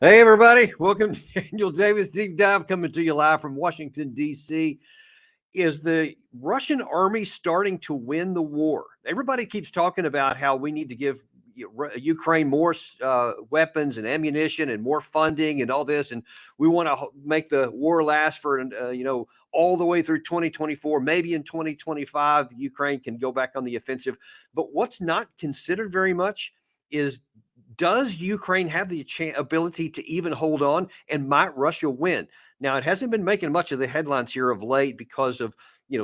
Hey, everybody. Welcome to Daniel Davis Deep Dive, coming to you live from Washington, D.C. Is the Russian army starting to win the war? Everybody keeps talking about how we need to give Ukraine more weapons and ammunition and more funding and all this. And we want to make the war last for, all the way through 2024. Maybe in 2025, Ukraine can go back on the offensive. But what's not considered very much is, does Ukraine have the ability to even hold on, and might Russia win? Now, it hasn't been making much of the headlines here of late because of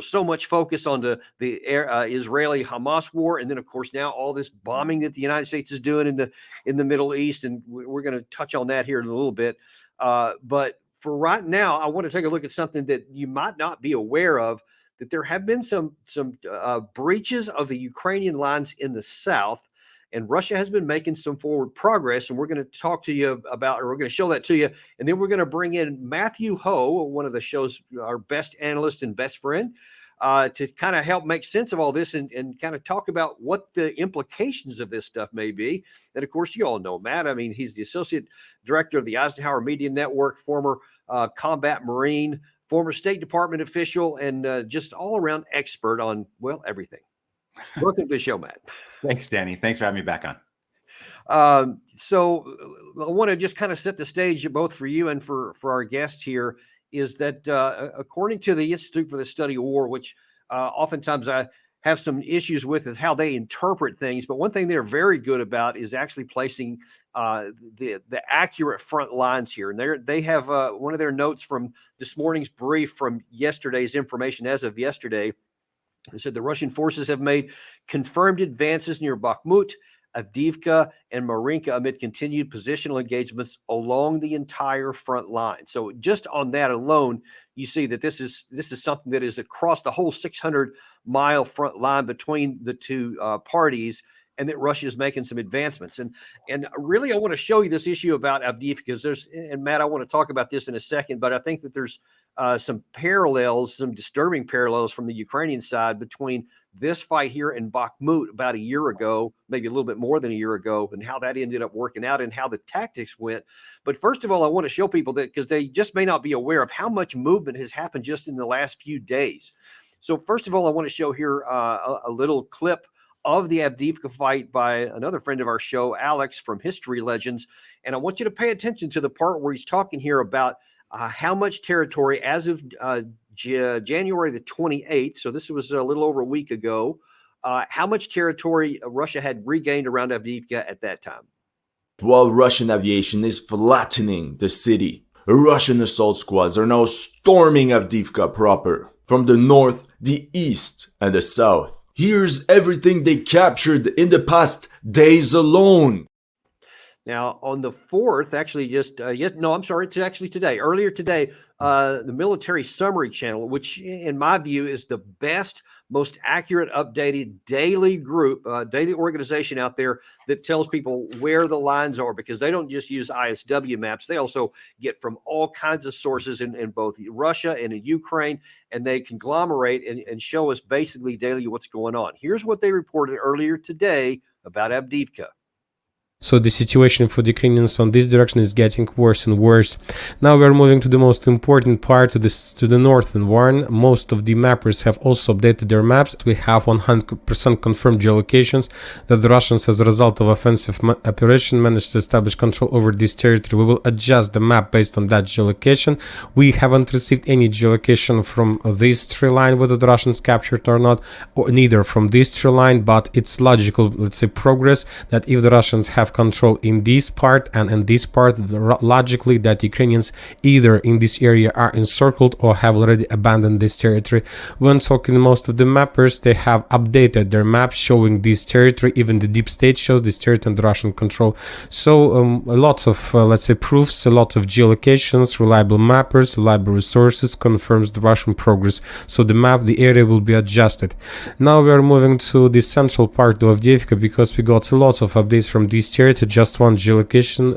so much focus on the Israeli-Hamas war, and then of course now all this bombing that the United States is doing in the Middle East, and we're going to touch on that here in a little bit. But for right now, I want to take a look at something that you might not be aware of. That there have been some breaches of the Ukrainian lines in the south. And Russia has been making some forward progress, and we're going to talk to you about, or we're going to show that to you. And then we're going to bring in Matthew Ho, one of the show's, our best analyst and best friend, to kind of help make sense of all this and kind of talk about what the implications of this stuff may be. And of course, you all know Matt. I mean, he's the associate director of the Eisenhower Media Network, former combat Marine, former State Department official, and just all around expert on, well, everything. Welcome to the show, Matt. Thanks, Danny. Thanks for having me back on. So I want to just kind of set the stage both for you and for our guest here, is that according to the Institute for the Study of War, which oftentimes I have some issues with, is how they interpret things. But one thing they're very good about is actually placing the accurate front lines here. And they have one of their notes from this morning's brief from yesterday's information as of yesterday. They said the Russian forces have made confirmed advances near Bakhmut, Avdiivka, and Marinka amid continued positional engagements along the entire front line. So just on that alone, you see that this is something that is across the whole 600-mile front line between the two parties, and that Russia is making some advancements. And really, I want to show you this issue about Avdiivka, because and Matt, I want to talk about this in a second, but I think that there's some parallels, some disturbing parallels from the Ukrainian side between this fight here in Bakhmut about a year ago, maybe a little bit more than a year ago, and how that ended up working out and how the tactics went. But first of all, I want to show people that, because they just may not be aware of how much movement has happened just in the last few days. So first of all, I want to show here a little clip of the Avdiivka fight by another friend of our show, Alex from History Legends. And I want you to pay attention to the part where he's talking here about how much territory as of January the 28th, so this was a little over a week ago, how much territory Russia had regained around Avdiivka at that time. While Russian aviation is flattening the city, Russian assault squads are now storming Avdiivka proper from the north, the east, and the south. Here's everything they captured in the past days alone. Now, on the 4th, actually it's actually today. Earlier today, the Military Summary Channel, which in my view is the best, most accurate, updated daily daily organization out there that tells people where the lines are, because they don't just use ISW maps. They also get from all kinds of sources in both Russia and in Ukraine, and they conglomerate and show us basically daily what's going on. Here's what they reported earlier today about Avdiivka. So the situation for the Ukrainians on this direction is getting worse and worse. Now we are moving to the most important part, to the northern one. Most of the mappers have also updated their maps. We have 100% confirmed geolocations that the Russians, as a result of offensive operation, managed to establish control over this territory. We will adjust the map based on that geolocation. We haven't received any geolocation from this tree line, whether the Russians captured or not, or neither from this tree line, but it's logical, let's say, progress that if the Russians have control in this part and in this part, logically that Ukrainians either in this area are encircled or have already abandoned this territory. When talking to most of the mappers, they have updated their maps showing this territory. Even the deep state shows this territory under Russian control. So a lot of let's say proofs, a lot of geolocations, reliable mappers, reliable resources confirms the Russian progress. So the map, the area will be adjusted. Now we are moving to the central part of Avdiivka, because we got a lot of updates from this steer to just one geolocation,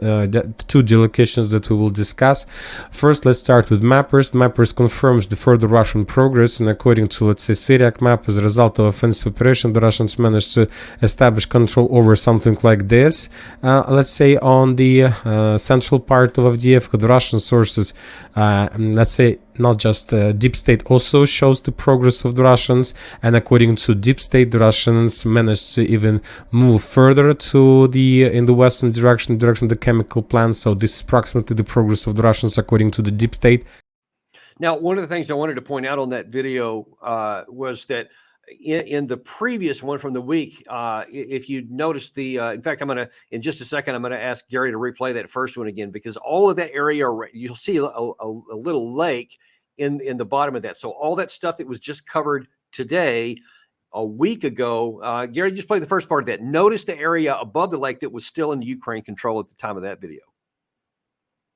two geolocations that we will discuss. First, let's start with mappers. Mappers confirms the further Russian progress, and according to, let's say, Syriac map, as a result of offensive operation, the Russians managed to establish control over something like this. Let's say on the central part of Avdiivka, the Russian sources, let's say, not just Deep State also shows the progress of the Russians, and according to Deep State, the Russians managed to even move further to the in the western direction of the chemical plant. So this is approximately the progress of the Russians according to the Deep State. Now, one of the things I wanted to point out on that video was that in the previous one from the week, if you notice in fact, in just a second, I'm going to ask Gary to replay that first one again, because all of that area, you'll see a little lake in the bottom of that. So all that stuff that was just covered today, a week ago, Gary, just play the first part of that. Notice the area above the lake that was still in Ukraine control at the time of that video.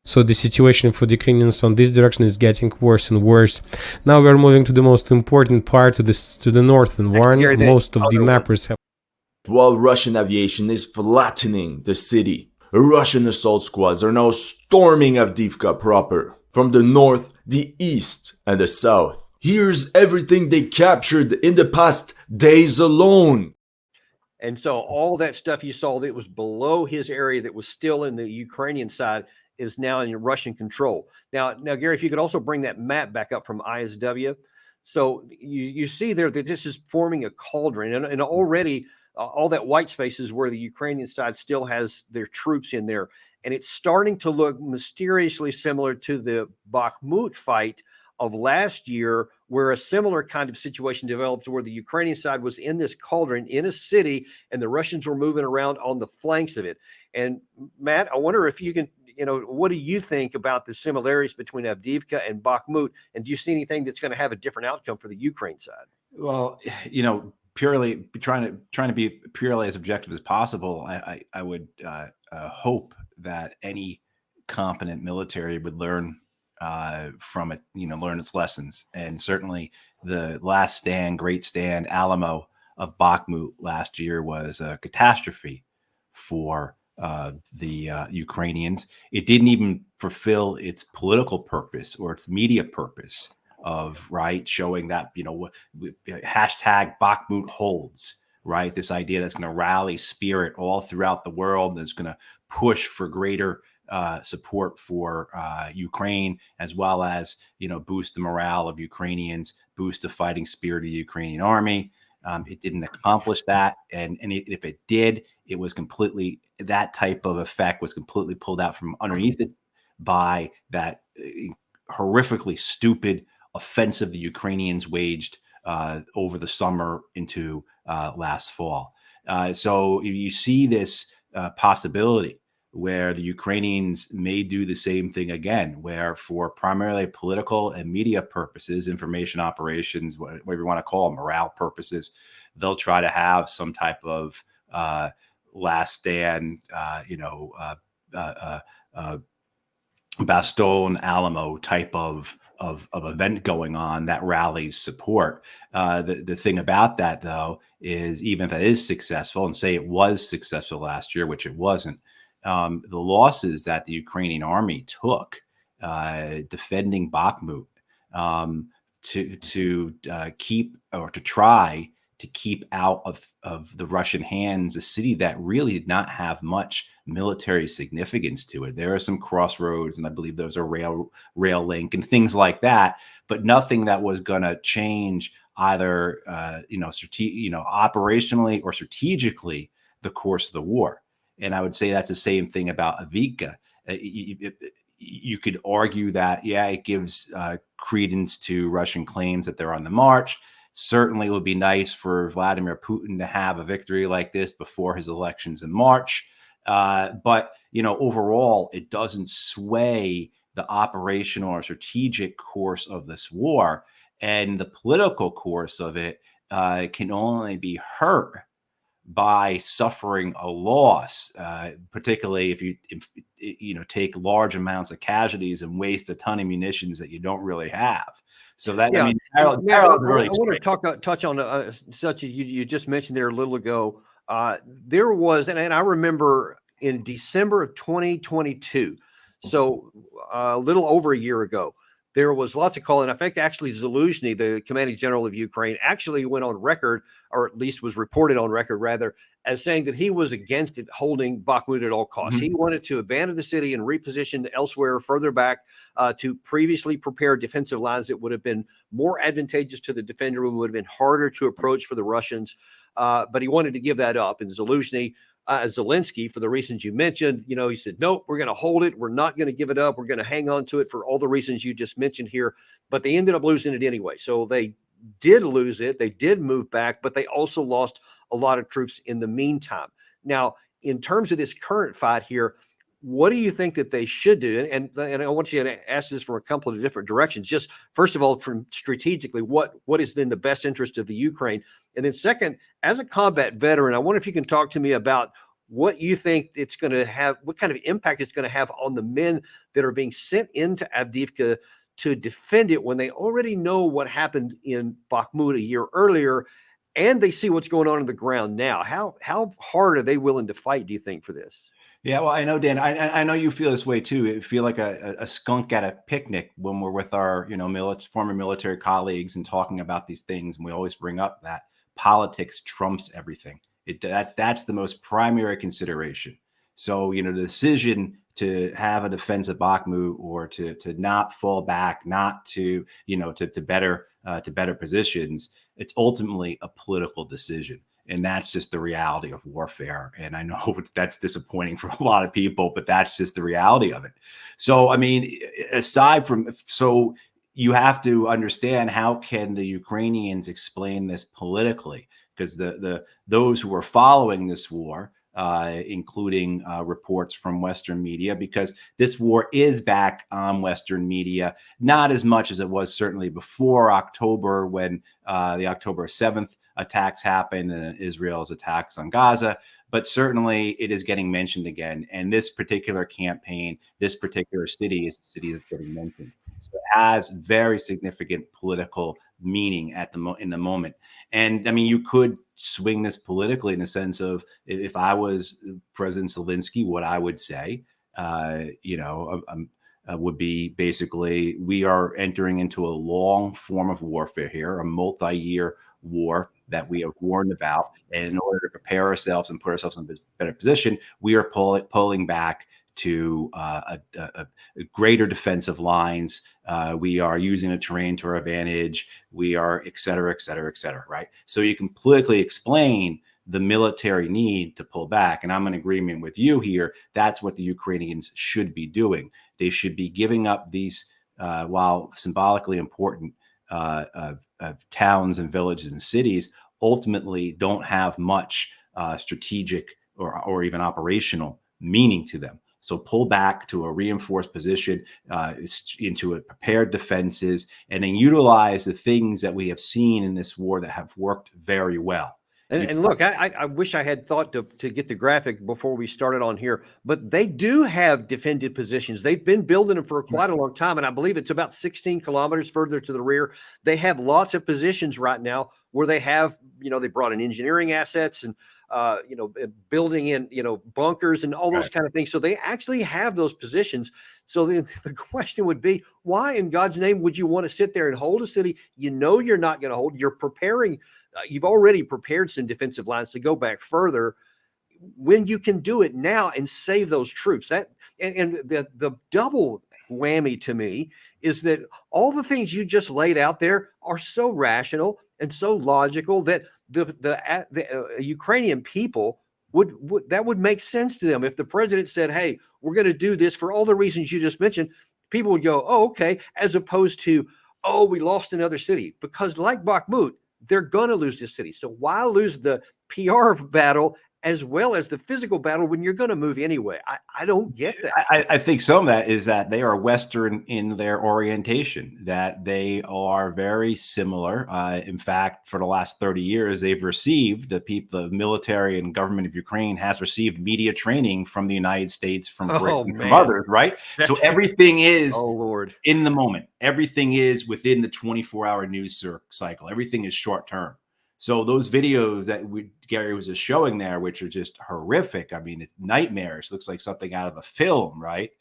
So the situation for the Ukrainians on this direction is getting worse and worse. Now we are moving to the most important part, to the north, and Warren, most of the mappers have. While Russian aviation is flattening the city, Russian assault squads are now storming Avdiivka proper from the north, the east, and the south. Here's everything they captured in the past days alone. And so all that stuff you saw that was below his area that was still in the Ukrainian side is now in Russian control. Now, Gary, if you could also bring that map back up from ISW. So you see there that this is forming a cauldron, and already all that white space is where the Ukrainian side still has their troops in there. And it's starting to look mysteriously similar to the Bakhmut fight of last year, where a similar kind of situation developed, where the Ukrainian side was in this cauldron in a city and the Russians were moving around on the flanks of it. And Matt, I wonder if you can, what do you think about the similarities between Avdiivka and Bakhmut? And do you see anything that's going to have a different outcome for the Ukraine side? Well, purely trying to be purely as objective as possible, I would hope that any competent military would learn from it, learn its lessons. And certainly the last stand, great stand, Alamo of Bakhmut last year was a catastrophe for the Ukrainians. It didn't even fulfill its political purpose or its media purpose of showing that, hashtag Bakhmut holds, right? This idea that's going to rally spirit all throughout the world, that's going to push for greater support for Ukraine, as well as, boost the morale of Ukrainians, boost the fighting spirit of the Ukrainian army. It didn't accomplish that. And if it did, it was completely, that type of effect was completely pulled out from underneath it by that horrifically stupid offensive the Ukrainians waged over the summer into last fall. So you see this possibility where the Ukrainians may do the same thing again, where for primarily political and media purposes, information operations, whatever you want to call them, morale purposes, they'll try to have some type of last stand, Bastogne Alamo type of event going on that rallies support. The thing about that, though, is even if it is successful, and say it was successful last year, which it wasn't, the losses that the Ukrainian army took defending Bakhmut to keep, or to try to keep out of the Russian hands a city that really did not have much military significance to it. There are some crossroads, and I believe those are rail link and things like that, but nothing that was going to change either operationally or strategically the course of the war. And I would say that's the same thing about Avdiivka. You could argue that, yeah, it gives credence to Russian claims that they're on the march. Certainly it would be nice for Vladimir Putin to have a victory like this before his elections in March. But, overall, it doesn't sway the operational or strategic course of this war. And the political course of it can only be hurt by suffering a loss, particularly if you take large amounts of casualties and waste a ton of munitions that you don't really have. So that, yeah, I want to touch on such as you just mentioned there a little ago. There was, and I remember in December of 2022. So a little over a year ago, there was lots of calling. In fact, actually, Zaluzhny, the commanding general of Ukraine, actually went on record, or at least was reported on record, rather, as saying that he was against it holding Bakhmut at all costs. He wanted to abandon the city and reposition elsewhere, further back to previously prepared defensive lines that would have been more advantageous to the defender and would have been harder to approach for the Russians. But he wanted to give that up. And Zelensky, for the reasons you mentioned, he said, nope, we're going to hold it. We're not going to give it up. We're going to hang on to it for all the reasons you just mentioned here. But they ended up losing it anyway. So they did lose it. They did move back, but they also lost a lot of troops in the meantime. Now, in terms of this current fight here, what do you think that they should do? And I want you to ask this from a couple of different directions. Just first of all, from strategically, what is in the best interest of the Ukraine? And then second, as a combat veteran, I wonder if you can talk to me about what you think it's going to have, what kind of impact it's going to have on the men that are being sent into Avdiivka to defend it when they already know what happened in Bakhmut a year earlier, and they see what's going on the ground now. How hard are they willing to fight, do you think, for this? Yeah, well, I know, Dan, I know you feel this way too. You feel like a skunk at a picnic when we're with our, former military colleagues and talking about these things. And we always bring up that politics trumps everything. That's the most primary consideration. So, the decision to have a defense of Bakhmut or to not fall back, not to, to better positions, it's ultimately a political decision. And that's just the reality of warfare. And I know that's disappointing for a lot of people, but that's just the reality of it. So, I mean, so you have to understand, how can the Ukrainians explain this politically? Because those who are following this war, including reports from Western media, because this war is back on Western media, not as much as it was certainly before October, when the October 7th attacks happened and Israel's attacks on Gaza, but certainly it is getting mentioned again. And this particular campaign, this particular city is the city that's getting mentioned. So it has very significant political meaning in the moment. And I mean, you could swing this politically in the sense of, if I was President Zelensky, what I would say, would be basically, we are entering into a long form of warfare here, a multi-year war that we have warned about. And in order to prepare ourselves and put ourselves in a better position, we are pulling back to a greater defensive lines. We are using the terrain to our advantage. We are, et cetera, et cetera, et cetera, right? So you can politically explain the military need to pull back. And I'm in agreement with you here. That's what the Ukrainians should be doing. They should be giving up these, while symbolically important, towns and villages and cities, ultimately don't have much strategic or even operational meaning to them. So pull back to a reinforced position, into a prepared defenses, and then utilize the things that we have seen in this war that have worked very well. And look, I wish I had thought to get the graphic before we started on here, but they do have defended positions. They've been building them for quite a long time, and I believe it's about 16 kilometers further to the rear. They have lots of positions right now where they have, they brought in engineering assets and, building in, bunkers and all those kind of things. So they actually have those positions. So the question would be, why in God's name would you want to sit there and hold a city you're not going to hold? You're preparing. You've already prepared some defensive lines to go back further, when you can do it now and save those troops. That and the double whammy to me is that all the things you just laid out there are so rational and so logical that the Ukrainian people would make sense to them. If the president said, "Hey, we're going to do this for all the reasons you just mentioned," people would go, "Oh, okay," as opposed to, "Oh, we lost another city," because like Bakhmut, they're going to lose this city. So why lose the PR battle as well as the physical battle when you're going to move anyway? I don't get that. I think some of that is that they are Western in their orientation, that they are very similar. In fact, for the last 30 years, they've received, the military and government of Ukraine has received media training from the United States, from Britain, from others, right? So everything is in the moment. Everything is within the 24-hour news cycle. Everything is short term. So those videos that Gary was just showing there, which are just horrific. I mean, it's nightmarish. Looks like something out of a film, right?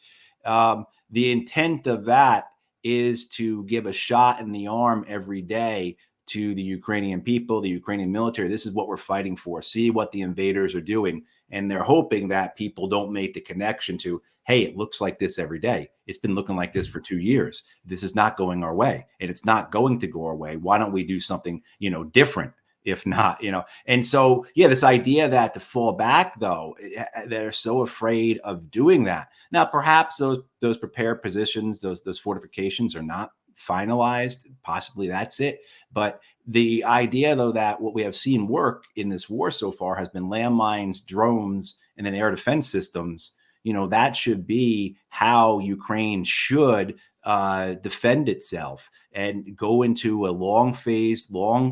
The intent of that is to give a shot in the arm every day to the Ukrainian people, the Ukrainian military. This is what we're fighting for. See what the invaders are doing. And they're hoping that people don't make the connection to, hey, it looks like this every day. It's been looking like this for 2 years. This is not going our way, and it's not going to go our way. Why don't we do something, different? If not, and so, yeah, this idea that to fall back, though, they're so afraid of doing that. Now, perhaps those prepared positions, those fortifications are not finalized. Possibly that's it. But the idea, though, that what we have seen work in this war so far has been landmines, drones, and then air defense systems. That should be how Ukraine should defend itself and go into a long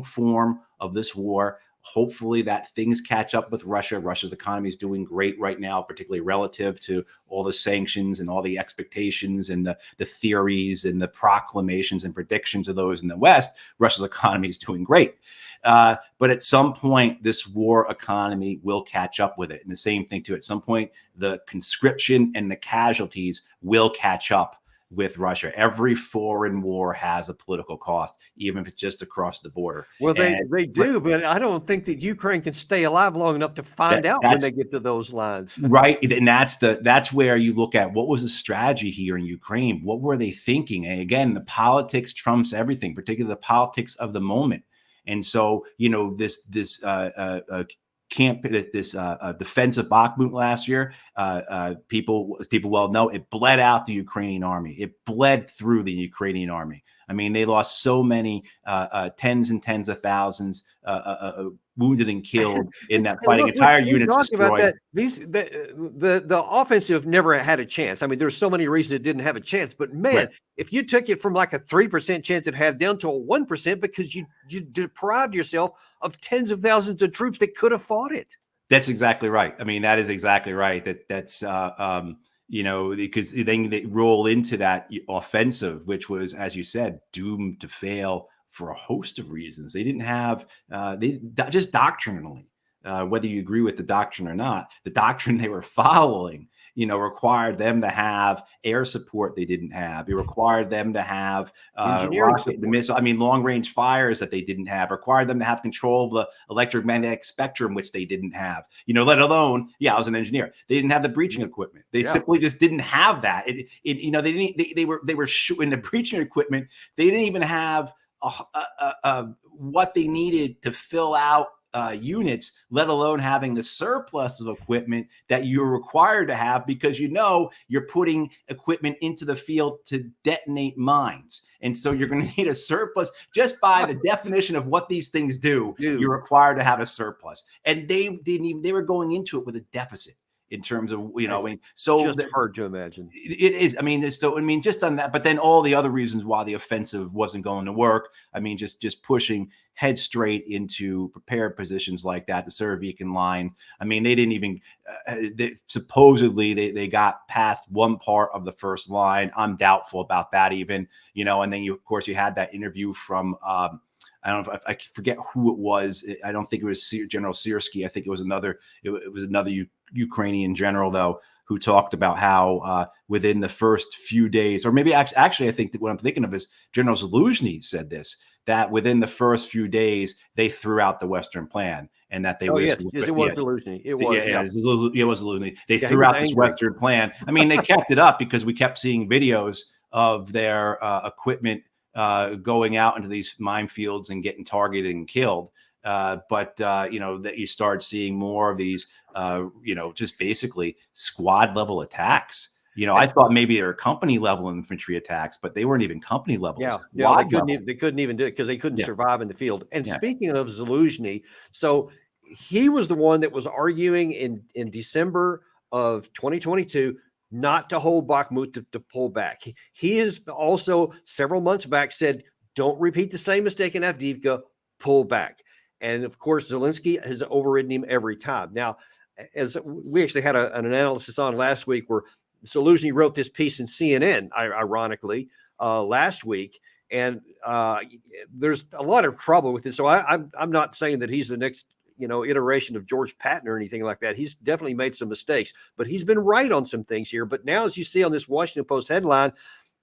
form of this war. Hopefully that things catch up with Russia. Russia's economy is doing great right now, particularly relative to all the sanctions and all the expectations and the theories and the proclamations and predictions of those in the West. Russia's economy is doing great. But at some point, this war economy will catch up with it. And the same thing too, at some point, the conscription and the casualties will catch up with Russia. Every foreign war has a political cost, even if it's just across the border. Well, they do, but I don't think that Ukraine can stay alive long enough to find out when they get to those lines. Right. And that's where you look at what was the strategy here in Ukraine? What were they thinking? And again, the politics trumps everything, particularly the politics of the moment. And so, this defense of Bakhmut last year, people well know, it bled out the Ukrainian army. It bled through the Ukrainian army. I mean, they lost so many tens and tens of thousands wounded and killed in that fighting. Entire units destroyed. About that. The offensive never had a chance. I mean, there's so many reasons it didn't have a chance. But man, right. If you took it from like a 3% chance it had down to a 1% because you deprived yourself of tens of thousands of troops that could have fought it. That's exactly right. I mean, that is exactly right. That's because then they roll into that offensive, which was, as you said, doomed to fail for a host of reasons. They didn't have, just doctrinally, whether you agree with the doctrine or not, the doctrine they were following, required them to have air support they didn't have. It required them to have rocket, missile, long range fires that they didn't have. Required them to have control of the electromagnetic spectrum, which they didn't have. Let alone, I was an engineer. They didn't have the breaching equipment. They simply just didn't have that. They were shooting the breaching equipment. They didn't even have what they needed to fill out units, let alone having the surplus of equipment that you're required to have, because you're putting equipment into the field to detonate mines. And so you're going to need a surplus just by the definition of what these things do. You're required to have a surplus. And they were going into it with a deficit. In terms of, so just hard to imagine. It is. Just on that, but then all the other reasons why the offensive wasn't going to work. Just pushing head straight into prepared positions like that, the Zizhov line. They didn't even, supposedly they got past one part of the first line. I'm doubtful about that even, and then you had that interview from, I don't know if I forget who it was. I don't think it was General Syrskyi. I think it was another Ukrainian general, though, who talked about how within the first few days, or maybe actually, I think that what I'm thinking of is General Zizhov said this, that within the first few days, they threw out the Western plan and that they it was Zizhov. It was Zizhov. They threw out this Western plan. They kept it up because we kept seeing videos of their equipment going out into these minefields and getting targeted and killed. That you start seeing more of these, just basically squad level attacks. I thought maybe they were company level infantry attacks, but they weren't even company level. They couldn't even do it because they couldn't survive in the field. And speaking of Zizhov, so he was the one that was arguing in December of 2022 not to hold Bakhmut, to pull back. He is also several months back said, don't repeat the same mistake in Avdiivka, pull back. And of course, Zelensky has overridden him every time. Now, as we actually had an analysis on last week where Zizhov wrote this piece in CNN, ironically, last week. And there's a lot of trouble with it. So I'm not saying that he's the next, iteration of George Patton or anything like that. He's definitely made some mistakes, but he's been right on some things here. But now, as you see on this Washington Post headline,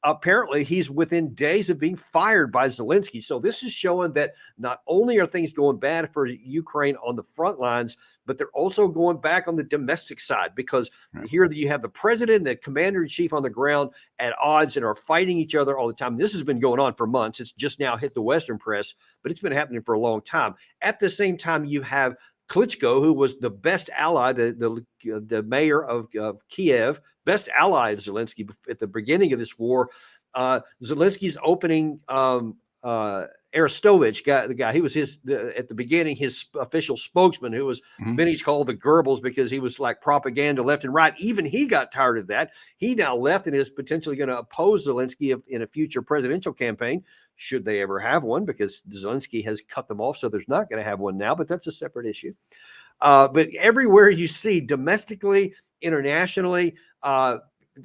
apparently he's within days of being fired by Zelensky. So this is showing that not only are things going bad for Ukraine on the front lines, but they're also going back on the domestic side, because here you have the president, the commander in chief on the ground at odds and are fighting each other all the time. This has been going on for months. It's just now hit the Western press, but it's been happening for a long time. At the same time, you have Klitschko, who was the best ally, the mayor of Kiev, best ally of Zelensky at the beginning of this war. Zelensky's opening Arestovich, the guy, he was at the beginning, his official spokesman, who was many called the Goebbels because he was like propaganda left and right. Even he got tired of that. He now left and is potentially going to oppose Zelensky in a future presidential campaign, should they ever have one, because Zelensky has cut them off, so there's not going to have one now, but that's a separate issue. But everywhere you see, domestically, internationally,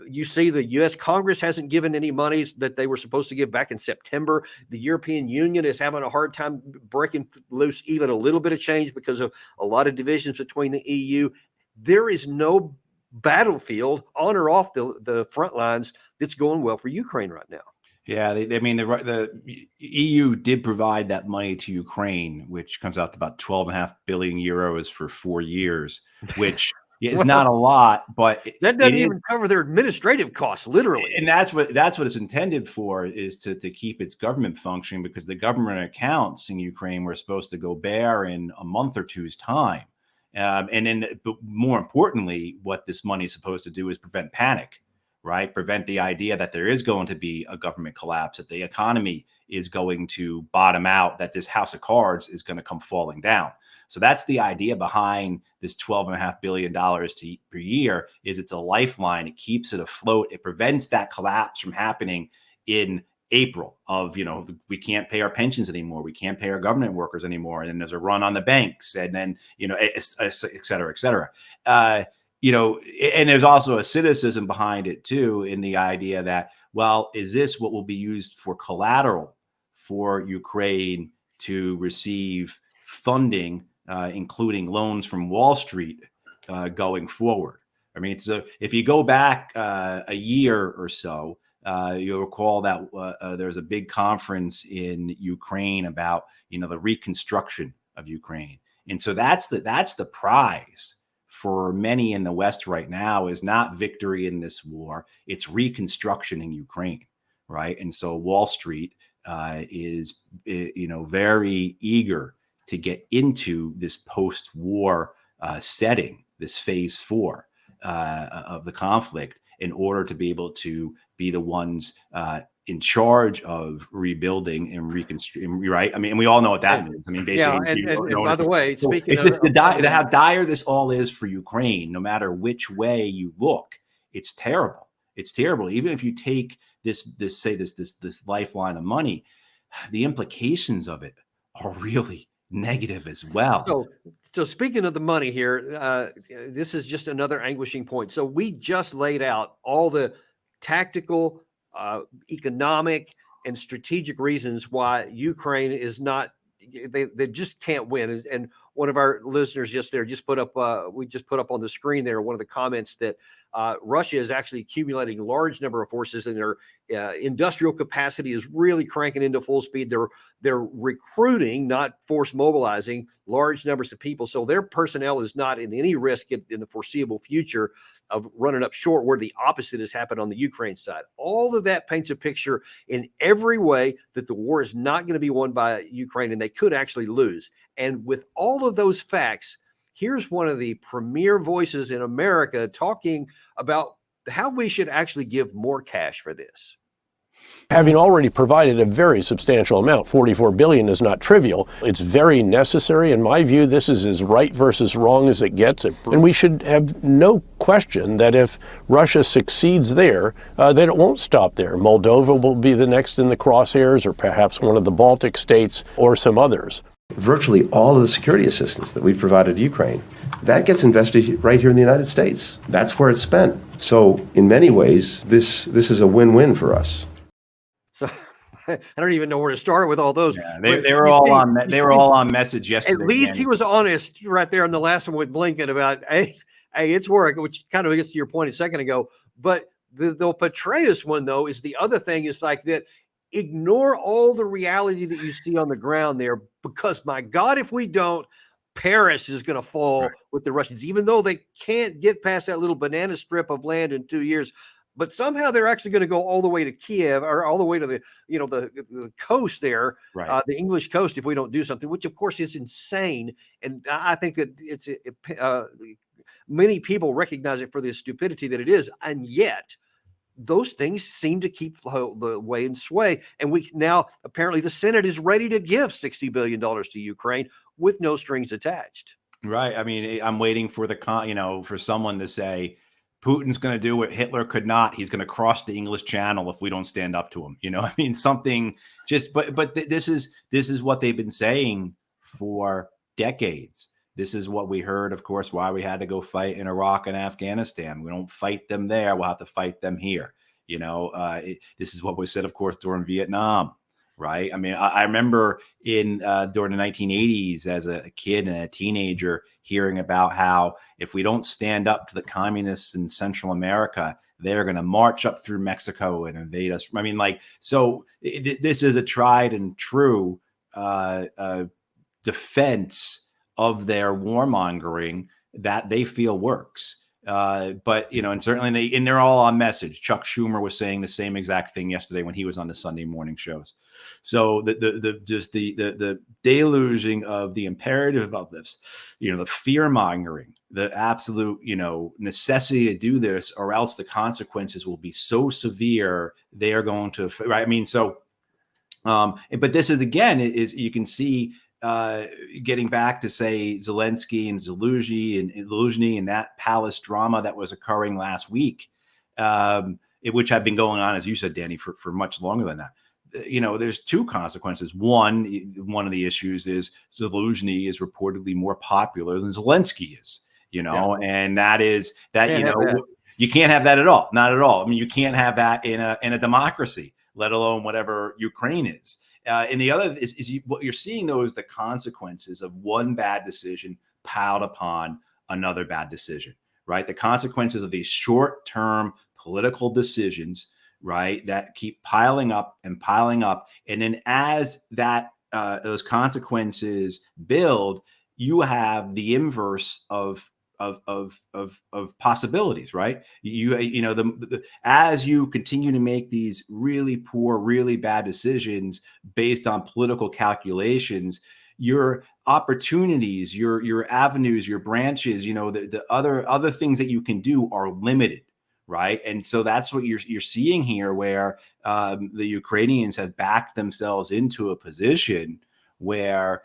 you see the U.S. Congress hasn't given any money that they were supposed to give back in September. The European Union is having a hard time breaking loose even a little bit of change because of a lot of divisions between the EU. There is no battlefield on or off the front lines that's going well for Ukraine right now. Yeah, the EU did provide that money to Ukraine, which comes out to about 12.5 billion euros for 4 years, which is not a lot, but that doesn't even cover their administrative costs, literally. And that's what it's intended for, is to keep its government functioning, because the government accounts in Ukraine were supposed to go bare in a month or two's time. And then, but more importantly, what this money is supposed to do is prevent panic. Right? Prevent the idea that there is going to be a government collapse, that the economy is going to bottom out, that this house of cards is going to come falling down. So that's the idea behind this $12.5 billion per year, is it's a lifeline. It keeps it afloat. It prevents that collapse from happening in April of, we can't pay our pensions anymore. We can't pay our government workers anymore. And then there's a run on the banks, and then, et cetera, et cetera. And there's also a cynicism behind it too, in the idea that, well, is this what will be used for collateral for Ukraine to receive funding, including loans from Wall Street, going forward? I mean, so if you go back a year or so, you'll recall that there's a big conference in Ukraine about, the reconstruction of Ukraine. And so that's the prize for many in the West right now, is not victory in this war, it's reconstruction in Ukraine, right? And so Wall Street is, very eager to get into this post-war setting, this phase 4 of the conflict, in order to be able to be the ones in charge of rebuilding and reconstructing, right? I mean, and we all know what that means. I mean, basically, and by the way, speaking it's just how dire this all is for Ukraine. No matter which way you look, it's terrible. It's terrible. Even if you take this lifeline of money, the implications of it are really negative as well. So speaking of the money here, this is just another anguishing point. So we just laid out all the tactical, economic, and strategic reasons why Ukraine is not, they just can't win. And one of our listeners we just put up on the screen there one of the comments that Russia is actually accumulating a large number of forces, and their industrial capacity is really cranking into full speed. They're recruiting, not force mobilizing, large numbers of people. So their personnel is not in any risk in the foreseeable future of running up short, where the opposite has happened on the Ukraine side. All of that paints a picture in every way that the war is not going to be won by Ukraine, and they could actually lose. And with all of those facts, here's one of the premier voices in America talking about how we should actually give more cash for this. Having already provided a very substantial amount, $44 billion is not trivial. It's very necessary. In my view, this is as right versus wrong as it gets. And we should have no question that if Russia succeeds there, that it won't stop there. Moldova will be the next in the crosshairs, or perhaps one of the Baltic states, or some others. Virtually all of the security assistance that we've provided to Ukraine, that gets invested right here in the United States. That's where it's spent. So in many ways, this is a win-win for us. I don't even know where to start with all those. Yeah, But they were you all see- on. you They were see, all on message yesterday. at least Danny. he was honest right there in the last one with Blinken about, hey, it's working, which kind of gets to your point a second ago. But the Petraeus one, though, is the other thing, is like that. Ignore all the reality that you see on the ground there, because my God, if we don't, Paris is going to fall with the Russians, even though they can't get past that little banana strip of land in 2 years. But somehow they're actually going to go all the way to Kiev, or all the way to the coast there, Right. the English coast, if we don't do something, which of course is insane. And I think that many people recognize it for the stupidity that it is, and yet those things seem to keep the way and sway. And we now, apparently the Senate is ready to give $60 billion to Ukraine with no strings attached. Right. I mean, I'm waiting for for someone to say Putin's going to do what Hitler could not. He's going to cross the English Channel if we don't stand up to him. I mean, something just, but this is what they've been saying for decades. This is what we heard, of course, why we had to go fight in Iraq and Afghanistan. We don't fight them there. We'll have to fight them here. This is what was said, of course, during Vietnam. Right. I mean, I remember during the 1980s as a kid and a teenager hearing about how if we don't stand up to the communists in Central America, they're going to march up through Mexico and invade us. I mean, this is a tried and true defense of their warmongering that they feel works. But and certainly they're all on message. Chuck Schumer was saying the same exact thing yesterday when he was on the Sunday morning shows. So the deluging of the imperative of this, the fear mongering, the absolute necessity to do this, or else the consequences will be so severe they are going to. Right? I mean, so, but this is again is you can see. Getting back to say Zelensky and Zelensky and that palace drama that was occurring last week, which had been going on, as you said, Danny, for much longer than that. There's two consequences. One of the issues is Zelensky is reportedly more popular than Zelensky is. And that is that you can't have that at all, not at all. I mean, you can't have that in a democracy, let alone whatever Ukraine is. And the other is what you're seeing, though, is the consequences of one bad decision piled upon another bad decision, right? The consequences of these short-term political decisions, right, that keep piling up. And then as that those consequences build, you have the inverse of possibilities, right? As you continue to make these really poor, really bad decisions based on political calculations, your opportunities, your avenues, your branches, the other things that you can do are limited, right? And so that's what you're seeing here, where the Ukrainians have backed themselves into a position where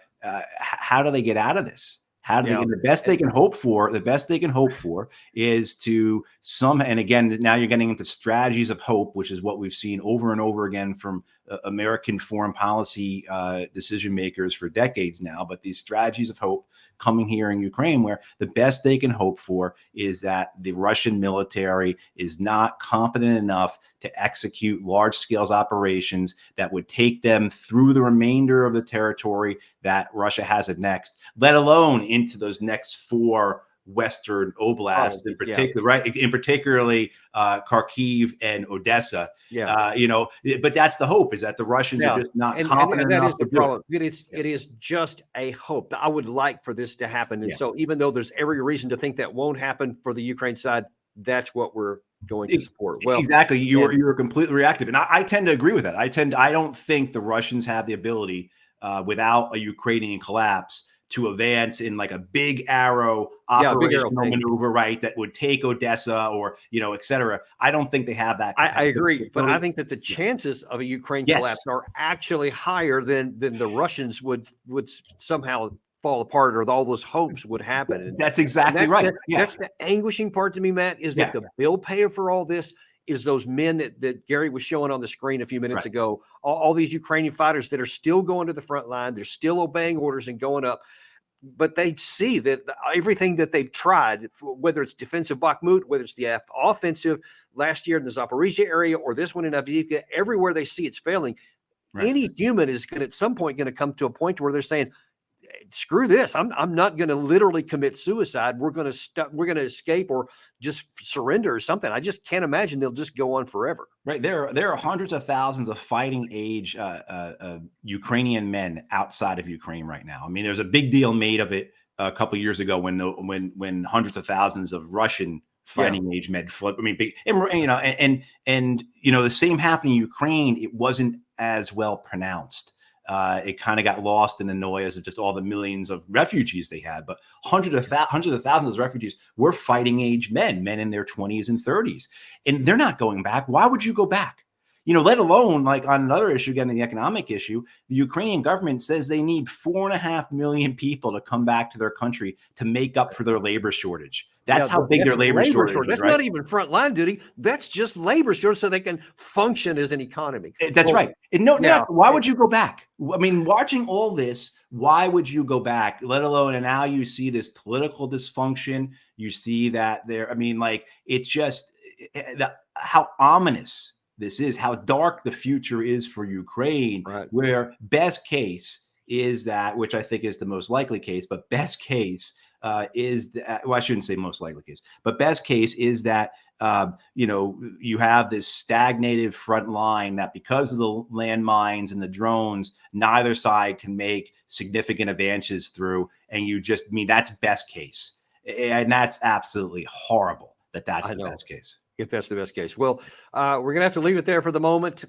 how do they get out of this? How do they get the best they can hope for? The best they can hope for is to and again, now you're getting into strategies of hope, which is what we've seen over and over again from American foreign policy decision makers for decades now. But these strategies of hope coming here in Ukraine, where the best they can hope for is that the Russian military is not competent enough to execute large-scale operations that would take them through the remainder of the territory that Russia has annexed, let alone into those next four Western oblasts in particular, right? In particularly Kharkiv and Odessa. But that's the hope, is that the Russians are just not competent enough. That is the problem. It is just a hope. I would like for this to happen. And so even though there's every reason to think that won't happen for the Ukraine side, that's what we're going to support. Well, exactly. You are completely reactive. And I tend to agree with that. I don't think the Russians have the ability without a Ukrainian collapse to advance in like a big arrow operational maneuver, right? That would take Odessa or, et cetera. I don't think they have that. I agree. But I think that the chances of a Ukraine collapse are actually higher than the Russians would somehow fall apart, or all those hopes would happen. And that's exactly right. That's the anguishing part to me, Matt, is that the bill payer for all this is those men that Gary was showing on the screen a few minutes ago, all these Ukrainian fighters that are still going to the front line. They're still obeying orders and going up. But they see that everything that they've tried, whether it's defensive Bakhmut, whether it's the offensive last year in the Zaporizhia area, or this one in Avdiivka, everywhere they see it's failing, Right. Any human is going at some point going to come to a point where they're saying, screw this. I'm not going to literally commit suicide. We're going to escape or just surrender or something. I just can't imagine they'll just go on forever. Right. There are hundreds of thousands of fighting age Ukrainian men outside of Ukraine right now. I mean, there's a big deal made of it a couple of years ago when hundreds of thousands of Russian fighting age men fled. I mean, the same happened in Ukraine. It wasn't as well pronounced. It kind of got lost in the noise of just all the millions of refugees they had. But hundreds of thousands of refugees were fighting age men in their 20s and 30s. And they're not going back. Why would you go back? Let alone like on another issue, again, the economic issue, the Ukrainian government says they need 4.5 million people to come back to their country to make up for their labor shortage. That's how big their labor shortage is. That's right? not even frontline duty. That's just labor shortage so they can function as an economy. That's right. And why would you go back? I mean, watching all this, why would you go back? Let alone, and now you see this political dysfunction. You see that it's just how ominous this is, how dark the future is for Ukraine, right. Where best case is that, which I think is the most likely case, but best case is that, well, I shouldn't say most likely case, but best case is that, you have this stagnated front line that because of the landmines and the drones, neither side can make significant advances through. And that's best case. And that's absolutely horrible that's the best case. If that's the best case. Well, we're going to have to leave it there for the moment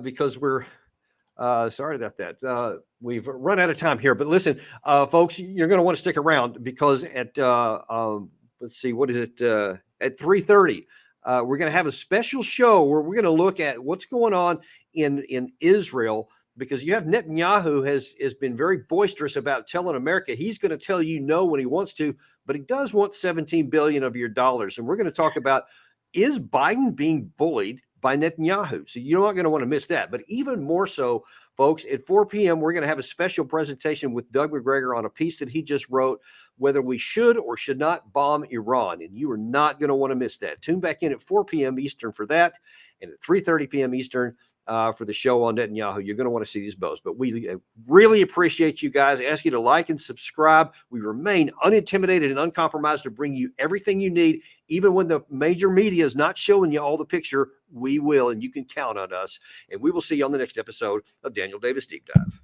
because we're sorry about that. We've run out of time here. But listen, folks, you're going to want to stick around because at, let's see, what is it? At 3:30, we're going to have a special show where we're going to look at what's going on in Israel, because you have Netanyahu has been very boisterous about telling America he's going to tell you no when he wants to, but he does want 17 billion of your dollars. And we're going to talk about, is Biden being bullied by Netanyahu? So you're not going to want to miss that. But even more so, folks, at 4 p.m., we're going to have a special presentation with Doug McGregor on a piece that he just wrote, whether we should or should not bomb Iran. And you are not going to want to miss that. Tune back in at 4 p.m. Eastern for that, and at 3:30 p.m. Eastern for the show on Netanyahu. You're going to want to see these both. But we really appreciate you guys. Ask you to like and subscribe. We remain unintimidated and uncompromised to bring you everything you need. Even when the major media is not showing you all the picture, we will, and you can count on us. And we will see you on the next episode of Daniel Davis Deep Dive.